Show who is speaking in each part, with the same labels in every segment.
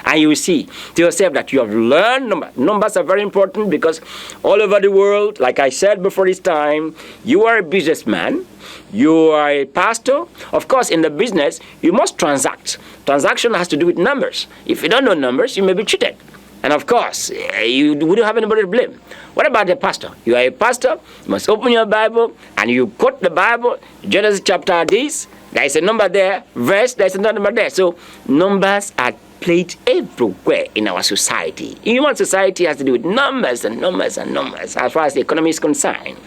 Speaker 1: And you will see to yourself that you have learned numbers. Numbers are very important because all over the world, like I said before this time, you are a businessman, you are a pastor. Of course, in the business, you must transact. Transaction has to do with numbers. If you don't know numbers, you may be cheated. And of course, you wouldn't have anybody to blame. What about the pastor? You are a pastor, you must open your Bible and you quote the Bible, Genesis chapter this, there is a number there, verse, there is another number there. So numbers are played everywhere in our society. Human society has to do with numbers and numbers and numbers as far as the economy is concerned.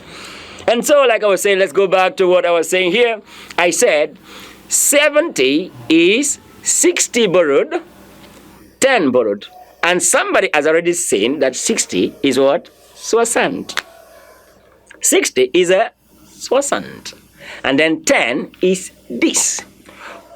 Speaker 1: And so, like I was saying, let's go back to what I was saying here. I said 70 is 60 borrowed, 10 borrowed. And somebody has already seen that 60 is what? Soixante. 60 is a soixante. And then 10 is this.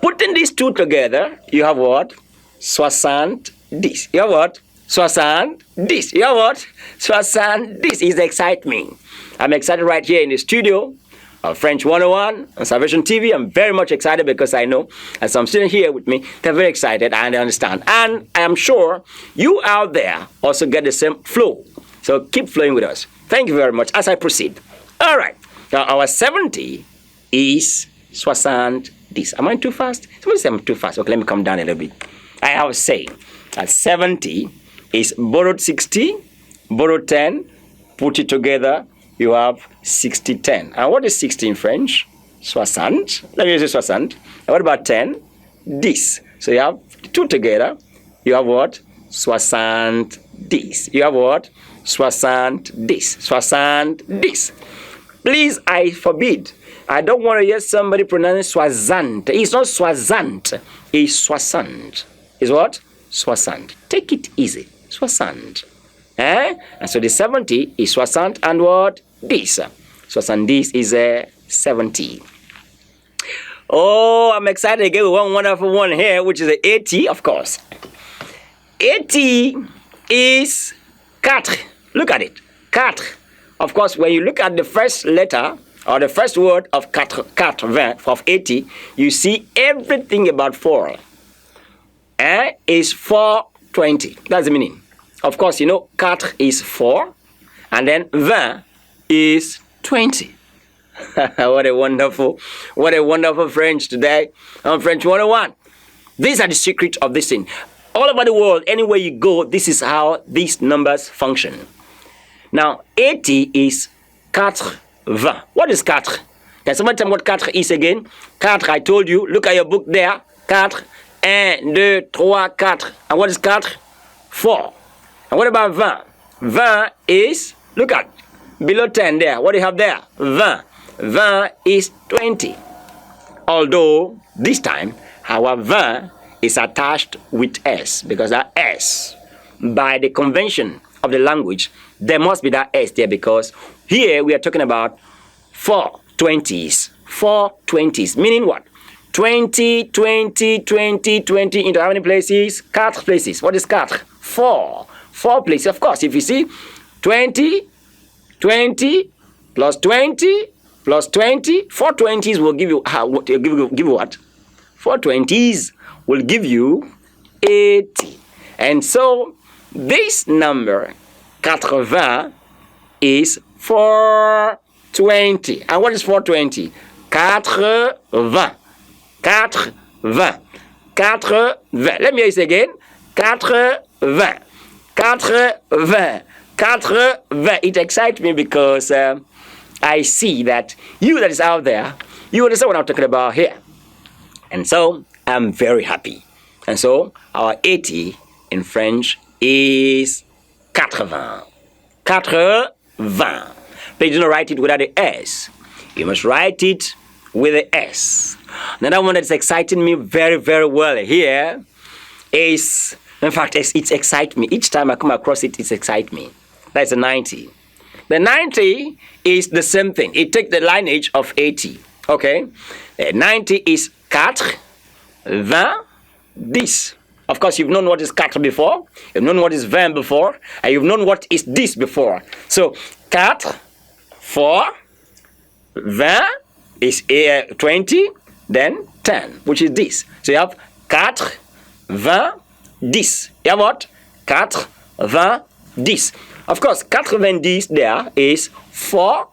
Speaker 1: Putting these two together, you have what? Soixante this. You have what? Soixante this. You have what? Soixante this. Is excite me. I'm excited right here in the studio of French 101 on Salvation TV. I'm very much excited because I know as some students here with me, they're very excited and they understand. And I am sure you out there also get the same flow. So keep flowing with us. Thank you very much as I proceed. All right. Now our 70 is soixante this. Am I too fast? Somebody say I'm too fast. Okay, let me come down a little bit. I was saying that 70 is borrowed 60, borrowed 10, put it together, you have 60, 10. And what is 60 in French? Soixante. Let me use soixante. And what about 10? This. So you have two together. You have what? Soixante this. You have what? Soixante this. Soixante this. Please, I forbid. I don't want to hear somebody pronounce soixante. It's not soixante. It's soixante. It's what? Soixante. Take it easy. Soixante. And so the 70 is soixante and what? This. Soixante this is a 70. Oh, I'm excited again with one wonderful one here, which is a 80, of course. 80 is quatre. Look at it. Quatre. Of course, when you look at the first letter or the first word of quatre, of 80, you see everything about 4. Is 420. That's the meaning. Of course, you know, quatre is 4, and then 20 is 20. What a wonderful French today on French 101. These are the secret of this thing. All over the world, anywhere you go, this is how these numbers function. Now, 80 is 80. What is 80? Can somebody tell me what 80 is again? 80, I told you, look at your book there. 80, 1, 2, 3, 4. And what is 4? 4. And what about 20? 20 is, look at, below 10 there. What do you have there? 20. 20 is 20. Although, this time, our 20 is attached with S, because that S, by the convention of the language, there must be that S there, because here we are talking about 4 20s. 4 20s, meaning what? 20, 20, 20, 20 into how many places? 4 places. What is 4? 4. 4 places. Of course, if you see 20, 20 plus 20 plus 20, 4 20s will give you, give you what? 4 20s will give you 80. And so this number, 80, is 420. And what is 420? 80. 80. 80. Let me use it again. 80. 80. 80. It excites me because I see that you that is out there, you understand what I'm talking about here. And so I'm very happy. And so our 80 in French is 80. 80. Please do not write it without the S. You must write it with the S. Another one that's exciting me very, very well here is, in fact, it excites me. Each time I come across it, it excites me. That's a 90. The 90 is the same thing. It takes the lineage of 80. Okay? 90 is 4, 20, 10. Of course, you've known what is 4 before, you've known what is 20 before, and you've known what is this before. So, 4, 4, 20 is 20, then 10, which is this. So you have 4, 20, 90. You have what? 90. Of course, 90 there is 4,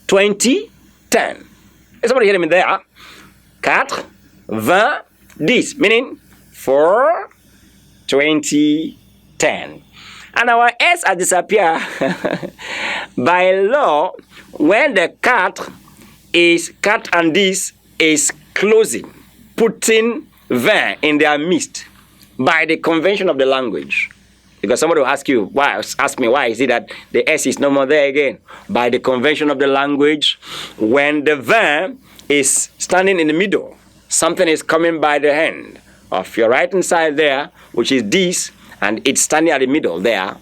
Speaker 1: 20, 10. Is somebody hearing me there? 90, meaning 4, 20, 10. And our S has disappeared. By law, when the cat and this is closing, putting 20 in their midst by the convention of the language. Because somebody will ask me why is it that the S is no more there again? By the convention of the language, when the 20 is standing in the middle, something is coming by the hand of your right hand side there, which is this, and it's standing at the middle there.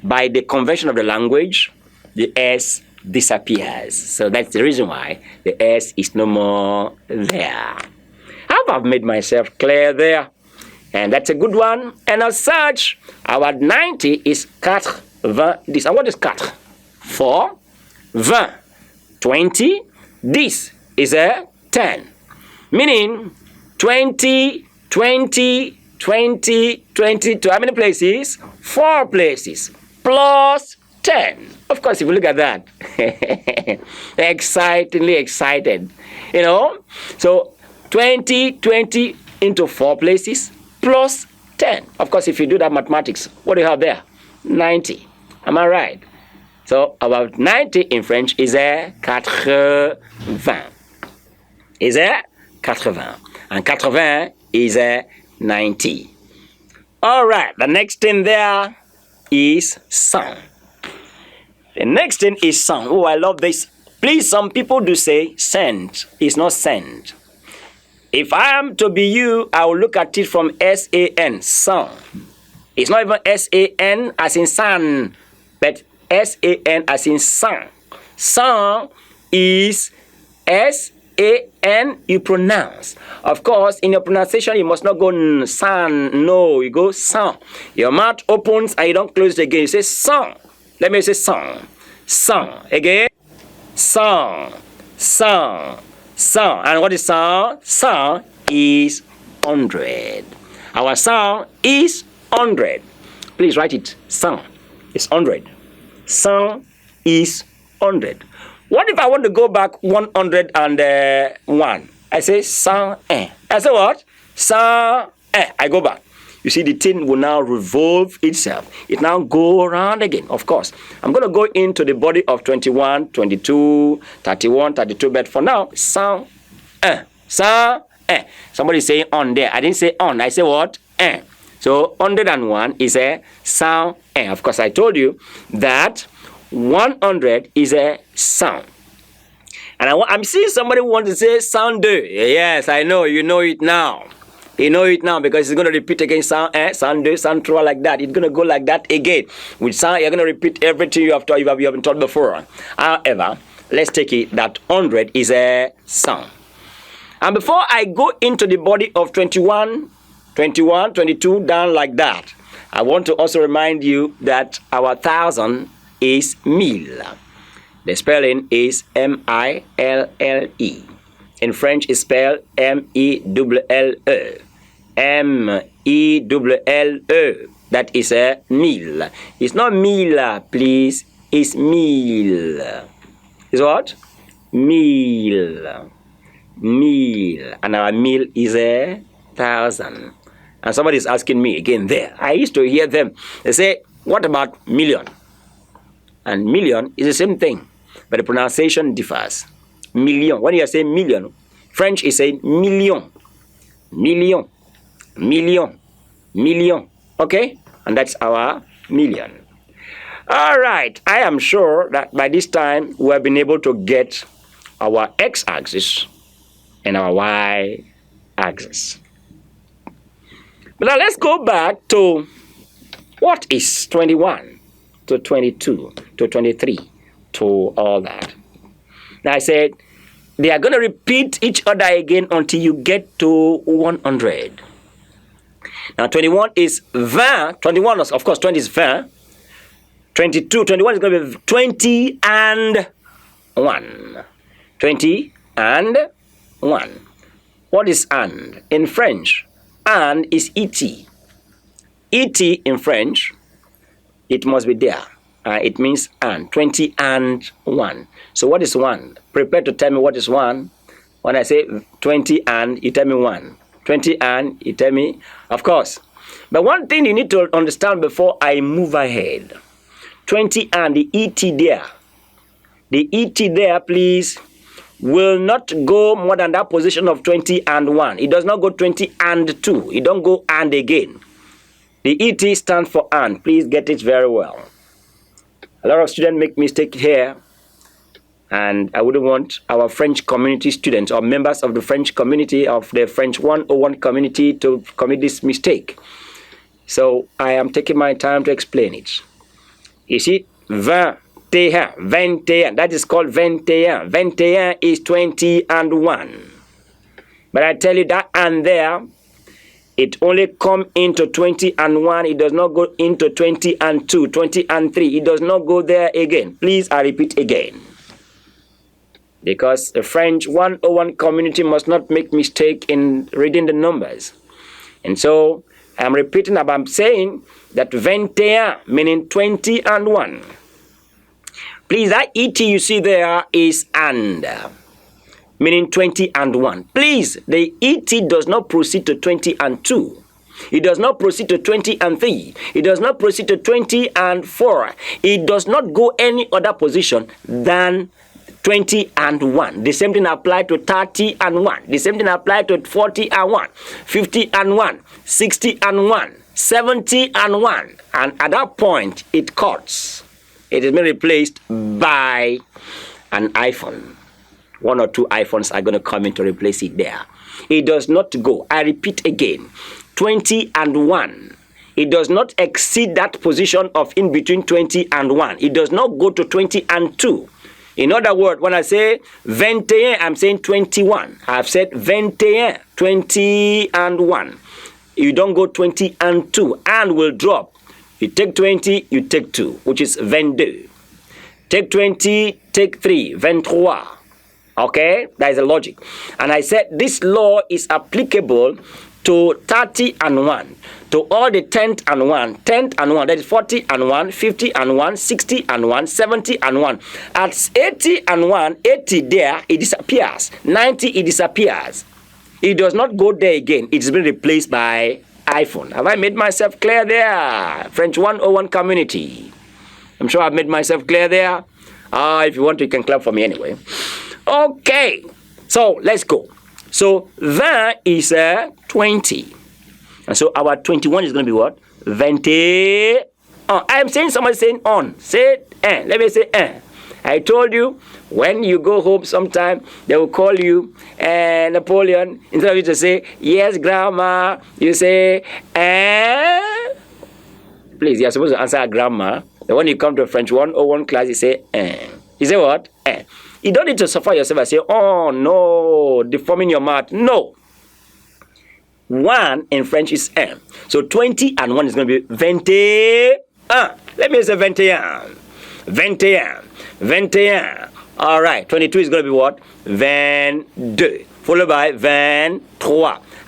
Speaker 1: By the convention of the language, the S disappears. So that's the reason why the S is no more there. I hope I've made myself clear there. And that's a good one. And as such, our 90 is 90. And what is 90? 4, 20, 20. This is a 10. Meaning 20, 20, 20, 20 to how many places? 4 places. Plus 10. Of course, if you look at that, excitingly excited. You know? So 20, 20 into 4 places plus 10. Of course, if you do that mathematics, what do you have there? 90. Am I right? So about 90 in French is a 80. Is a 80. And 80 is a 90. All right, the next thing there is sound. The next thing is sound. Oh, I love this. Please, some people do say send. It's not send. If I am to be you, I will look at it from S-A-N, sound. It's not even S-A-N as in sun, but S-A-N as in sound. Sound is S-A-N, you pronounce. Of course, in your pronunciation, you must not go san, no, you go sound. Your mouth opens and you don't close it again. You say sound. Let me say sound. Sound. Again. Sound. Sound. Sound. And what is sound? Sound is 100. Our sound is 100. Please write it. Sound is 100. Sound is 100. What if I want to go back 101? I say sound. I say what? Sound. I go back. You see, the thing will now revolve itself. It now go around again. Of course, I'm going to go into the body of 21, 22, 31, 32. But for now, sound. Sound. Somebody is saying on there. I didn't say on. I say what? So 101 is a sound. Of course, I told you that 100 is a sound. And I'm seeing somebody who wants to say sound. Yes, I know. You know it now. You know it now because it's going to repeat again sound, sound, sound, true, like that. It's going to go like that again. With sound, you're going to repeat everything you have been taught before. However, let's take it that 100 is a sound. And before I go into the body of 21, 22, down like that, I want to also remind you that our 1,000 is mille. The spelling is M-I-L-L-E. In French, it's spelled M-E-L-L-E. M-E-L-L-E. That is a mille. It's not mille, please. It's mille. It's what? Mille. Mille. And our mille is 1,000. And somebody is asking me again there. I used to hear them. They say, what about million? And million is the same thing, but the pronunciation differs. Million. When you say million, French is saying million. Million. Million. Million. Okay? And that's our million. All right. I am sure that by this time we have been able to get our x-axis and our y-axis. But now let's go back to what is 21 to 22 to 23 to all that. Now I said they are going to repeat each other again until you get to 100. Now 21 is 20. 21, of course, 20 is 20. 22, 21 is going to be 20 and 1. 20 and 1. What is and? In French, and is et. ET in French, it must be there. It means and, 20 and 1. So what is 1? Prepare to tell me what is 1. When I say 20 and, you tell me 1. 20 and, you tell me, of course. But one thing you need to understand before I move ahead. 20 and, the ET there. The ET there, please, will not go more than that position of 20 and 1. It does not go 20 and 2. It don't go and again. The ET stands for and. Please get it very well. A lot of students make mistake here, and I wouldn't want our French community students or members of the French community, of the French 101 community, to commit this mistake. So I am taking my time to explain it. You see, 21, that is called 21. 21 is 20 and 1. But I tell you that and there, it only come into 20 and 1. It does not go into 20 and 2, 20 and 3. It does not go there again. Please, I repeat again. Because the French 101 community must not make mistake in reading the numbers. And so, I'm repeating, I'm saying that 21, meaning 20 and 1. Please, that ET you see there is and, meaning 20 and 1. Please, the ET does not proceed to 20 and 2. It does not proceed to 20 and 3. It does not proceed to 20 and 4. It does not go any other position than 20 and 1. The same thing applies to 30 and 1. The same thing applies to 40 and 1, 50 and 1, 60 and 1, 70 and 1. And at that point, it cuts. It is being replaced by an iPhone. 1 or 2 iPhones are going to come in to replace it there. It does not go. I repeat again. 20 and 1. It does not exceed that position of in between 20 and 1. It does not go to 20 and 2. In other words, when I say 21, I'm saying 21. I've said 21, 20 and 1. You don't go 20 and 2. And will drop. You take 20, you take 2, which is 22. Take 20, take 3, 23. Okay, that is the logic. And I said this law is applicable to 30 and 1, to all the 10th and 1, 10th and 1, that is 40 and 1, 50 and 1, 60 and 1, 70 and 1. At 80 and 1, 80 there, it disappears. 90, it disappears. It does not go there again. It's been replaced by iPhone. Have I made myself clear there? French 101 community. I'm sure I've made myself clear there. If you want to, you can clap for me anyway. Okay, so let's go. So that is 20. And so our 21 is going to be what? 20. I'm saying somebody saying on. Say let me say I told you, when you go home sometime, they will call you Napoleon. Instead of you to say, yes, grandma, you say, Please, you're supposed to answer grandma. But when you come to a French 101 class, you say, You say what? You don't need to suffer yourself and say, oh, no, deforming your mouth. No. 1 in French is un. So 20 and 1 is going to be 21. Let me say 21. 21. 21. All right. 22 is going to be what? 22. Followed by 23.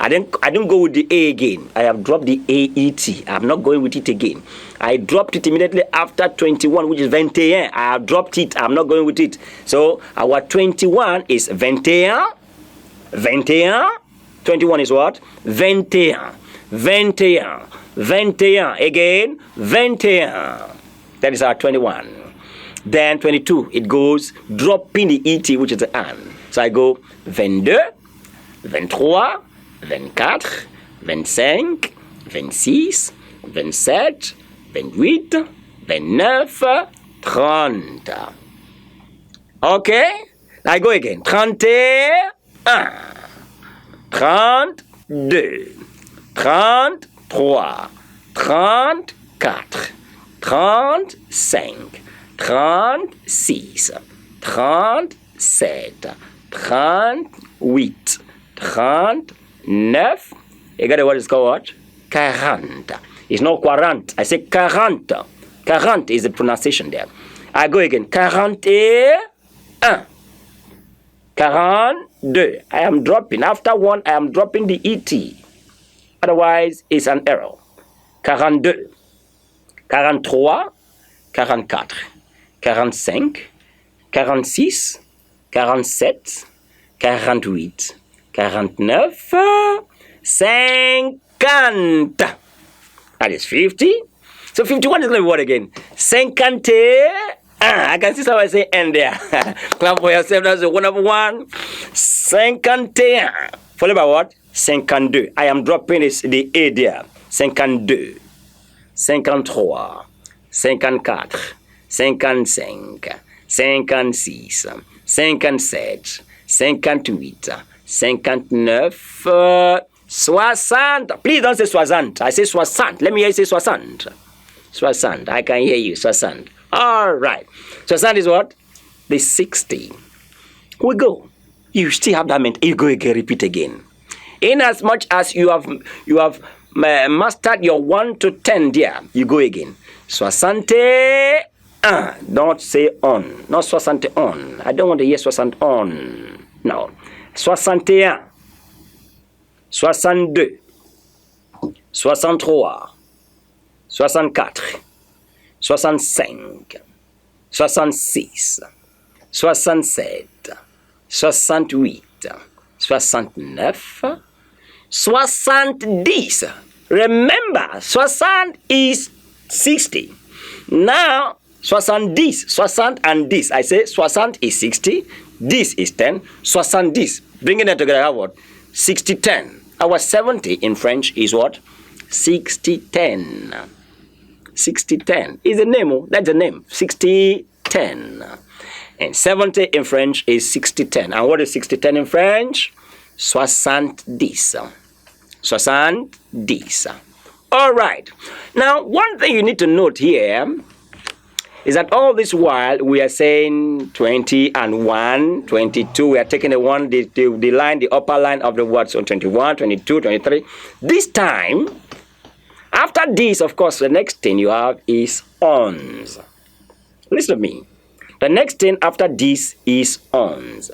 Speaker 1: I don't go with the A again. I have dropped the AET. I'm not going with it again. I dropped it immediately after 21, which is 21. I have dropped it. I'm not going with it. So our 21 is 21. 21. 21 is what? 21. 21. 21. Again, 21. That is our 21. Then 22, it goes dropping the ET, which is the an. So I go 22, 23, 24, 25, 26, 27, 28, 29, 30. Okay? I go again. 31, 32, 33, 34, 35, 36, 37, 38, 39. You got what is called what? 40. It's not 40. I say 40. 40 is the pronunciation there. I go again. 41. 42. I am dropping. After 1, I am dropping the ET. Otherwise, it's an error. 42, 43, 44, 45, 46, 47, 48, 49, 50. That is 50. So 51 is going to be what again? 50. I can see someone say N there. Clap for yourself. That's the one of one. 51. Followed by what? 52. I am dropping the A there. 52. 53. 54. 55. 56. 57. 58. 59. 60. Please don't say 60. I say 60. Let me hear you say 60. 60. I can hear you. 60. All right. 60 is what? The 60. We go. You still have that meant. You go again. Repeat again. In as much as you have mastered your 1 to 10 there, you go again. 60. Don't say on. Not 60 on. I don't want to hear 60 on. No. 61. 62. 63. 64. 65. 66. 67. 68. 69. 70. Remember, 60 is 60. Now, 70, 60 and this. I say 60 is 60. This is 10. 70. Bringing it together, I have what? 60, 10. Our 70 in French is what? 60, 10. 60, 10 is a name. That's a name. 60, 10. And 70 in French is 60, 10. And what is 60, 10 in French? 70. 70. All right. Now, one thing you need to note here is that all this while we are saying 20 and 1, 22. We are taking the one, the line, the upper line of the words on 21, 22, 23. This time, after this, of course, the next thing you have is ons. Listen to me. The next thing after this is ons.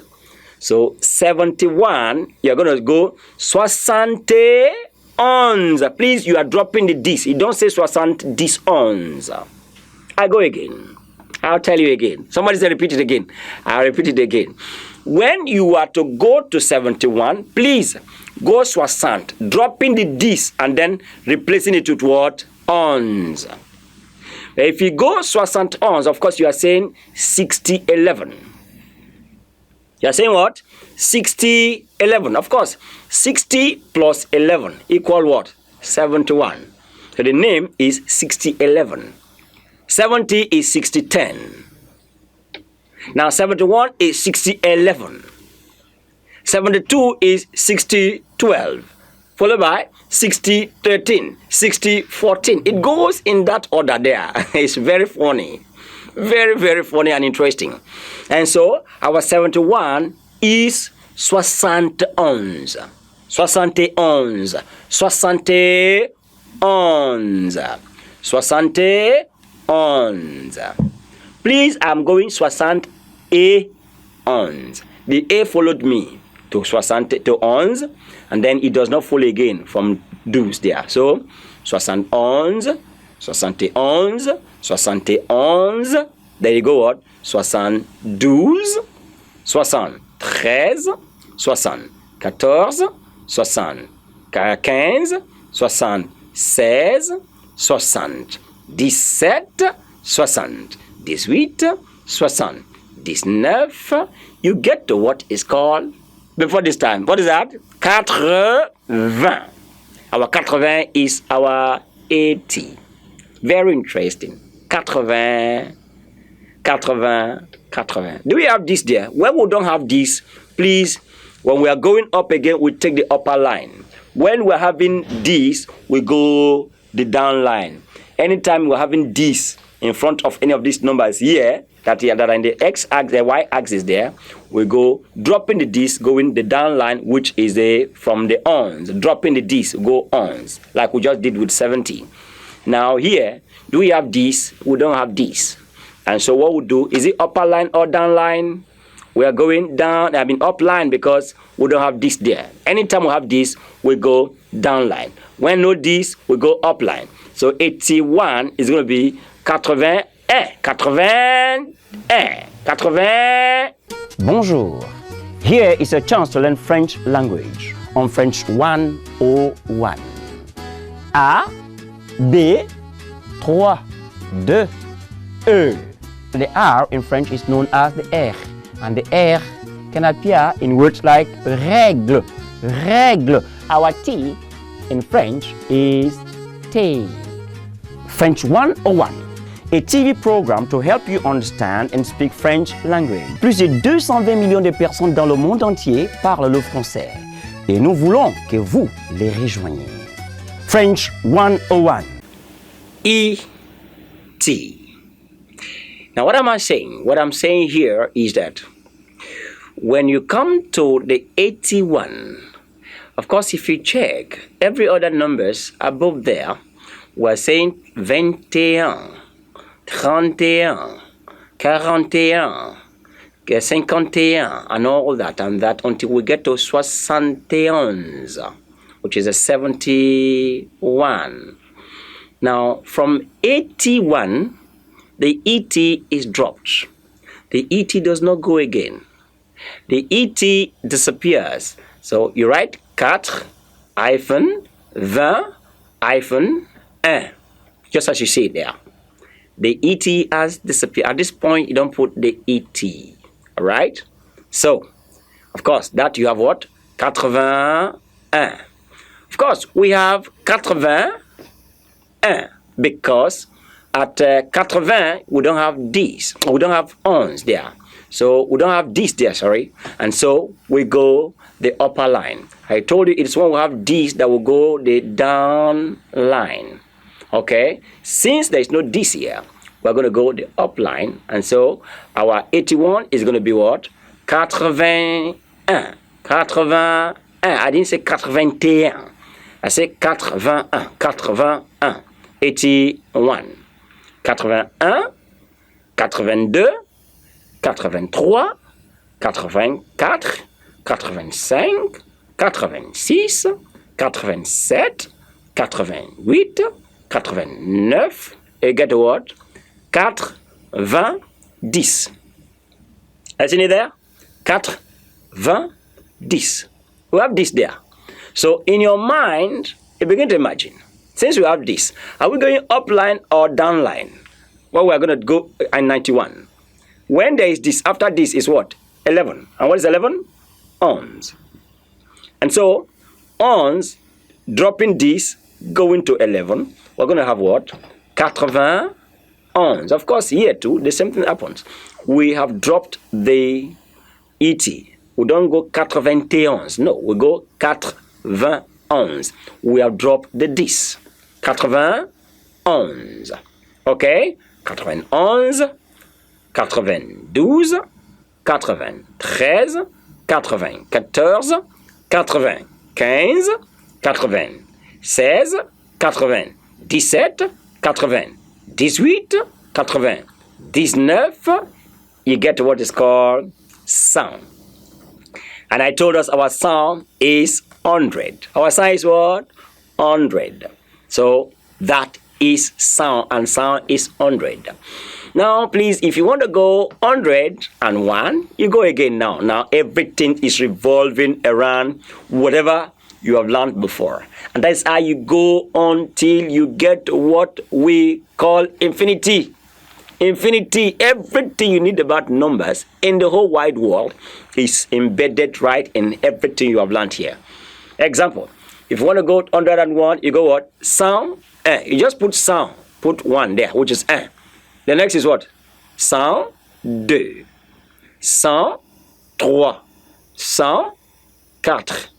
Speaker 1: So 71, you're going to go 60 ons. Please, you are dropping the dis. You don't say 60 dis ons. I go again. I'll tell you again. Somebody say repeat it again. I'll repeat it again. When you are to go to 71, please go 60, dropping the dis and then replacing it with what? Ons. If you go 60 ons, of course you are saying 60, 11. You are saying what? 60, 11. Of course, 60 plus 11 equal what? 71. So the name is 60, 11. 70 is 60, 10. Now 71 is 60, 11. 72 is 60, 12. Followed by 60, 13. 60, 14. It goes in that order there. It's very funny. Very, very funny and interesting. And so our 71 is 71. 71. 71. 71. Please, I'm going 60 ons. The A followed me to 60 to ons, and then it does not follow again from douze there. So 71, 71, 71. There you go. What? 72, 73, 74, 75, 76, 60, 17, 60, 18, 60, 19. You get to what is called, before this time, what is that? 80. Our 80 is our 80. Very interesting. 80, 80, 80. Do we have this there? When we don't have this, please, when we are going up again, we take the upper line. When we're having this, we go the down line. Anytime we're having this in front of any of these numbers here, that are in the x-axis, the y-axis there, we go dropping the dis, going the down line, which is from the ons. Dropping the dis, go ons, like we just did with 70. Now here, do we have this? We don't have this. And so what we do, is it upper line or down line? We are going down, up line because we don't have this there. Anytime we have this, we go down line. When no this, we go up line. So 81 is going to be 81. 81. 80.
Speaker 2: Bonjour. Here is a chance to learn French language on French 101. A, B, 3, 2, E. The R in French is known as the R, and the R can appear in words like règle, règle. Our T in French is T. French 101, a TV program to help you understand and speak French language. Plus de 220 millions de personnes dans le monde entier parlent le français et nous voulons que vous les rejoigniez. French 101.
Speaker 1: E-T. Now, what am I saying? What I'm saying here is that when you come to the 81, of course, if you check every other numbers above there, we're saying 21, 31, 41, 51, and all that, and that until we get to 71, which is a 71. Now, from 81, the ET is dropped. The ET does not go again. The ET disappears. So you write 4 hyphen 20 hyphen 1, just as you see it there. The ET has disappeared. At this point, you don't put the ET. All right? So, of course, that you have what? 81. Of course, we have 81 because at 80, we don't have this. We don't have ons there. So we don't have this there, sorry. And so we go the upper line. I told you it's when we have this that will go the down line. Okay? Since there is no this here, we're going to go the up line. And so our 81 is going to be what? 81. 81. I didn't say 81. I said 81. 81. 81. 81, 82, 83, 84, 85, 86, 87, 88, 89, et get what? 90. Isn't it there? 90. We have this there. So in your mind, you begin to imagine. Since we have this, are we going up line or down line? Well, we're going to go at 91. When there is this, after this is what? 11. And what is 11? Ons. And so, ons, dropping this, going to 11, we're going to have what? 80 ons. Of course, here too, the same thing happens. We have dropped the ET. We don't go 91. No, we go 91. We have dropped the this. 91. Okay? 91, 92, 93, 94, 95, 96, 97, 98, 99, you get what is called sound. And I told us our sound is 100. Our sound is what? 100. So that is sound, and sound is 100. Now, please, if you want to go 101, you go again now. Now, everything is revolving around whatever you have learned before. And that's how you go until you get what we call infinity. Infinity, everything you need about numbers in the whole wide world is embedded right in everything you have learned here. Example, if you want to go 101, you go what? Sound. You just put sound. Put 1 there, which is 1. The next is what? 102, 103, 104, 105,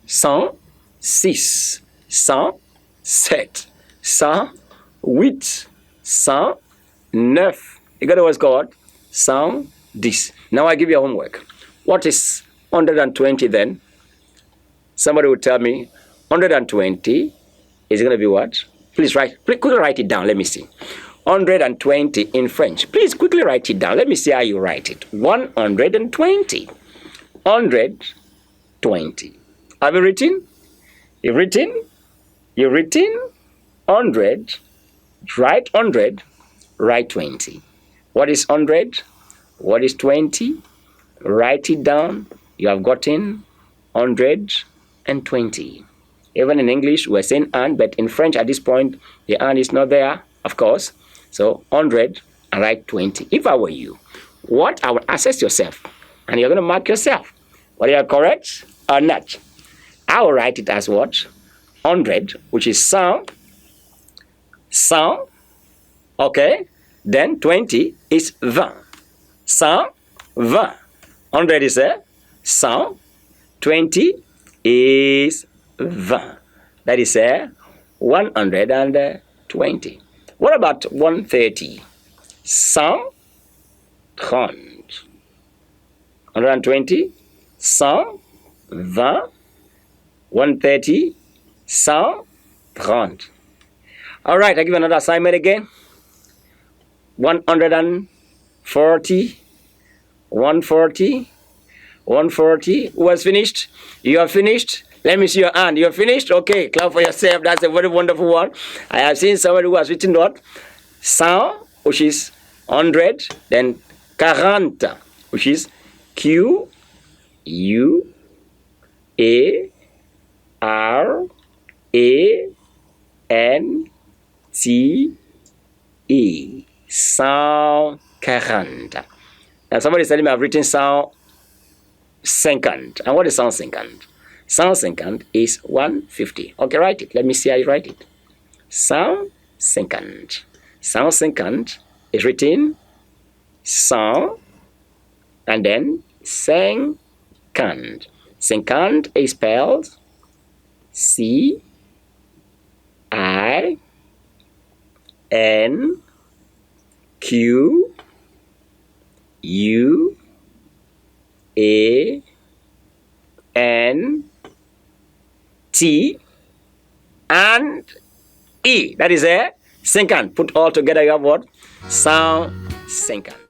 Speaker 1: 106, 107, 108, 109. You got what's called? 110. Now I give you a homework. What is 120 then? Somebody will tell me 120 is going to be what? Please quickly write it down. Let me see. 120 in French. Please quickly write it down. Let me see how you write it. 120. 120. Have you written? You've written? You written 100, write 100, write 20. What is 100? What is 20? Write it down. You have gotten 120. Even in English, we're saying and, but in French at this point, the and is not there, of course. So 100 and write 20. If I were you, what I would assess yourself, and you're going to mark yourself, whether you're correct or not. I will write it as what? 100, which is 100, okay? Then 20 is 20. 120. 100 is 100. 20 is 20. That is 120. What about 130? 130. 120, 120, 130, 130. All right, I give another assignment again. 140, 140, 140. Who has finished? You have finished? Let me see your hand. You have finished? Okay, clap for yourself. That's a very wonderful one. I have seen somebody who has written what? 100, which is 100, then 40, which is Q, U, A, R, A, N, T, E. 140. Now somebody is telling me I've written 150. And what is 150? 150 is 150. Okay, write it. Let me see how you write it. 150. 150 is written 100 and then 50. 50 is spelled C I N Q U A N T and E. That is a 50. Put all together, you have what? 150.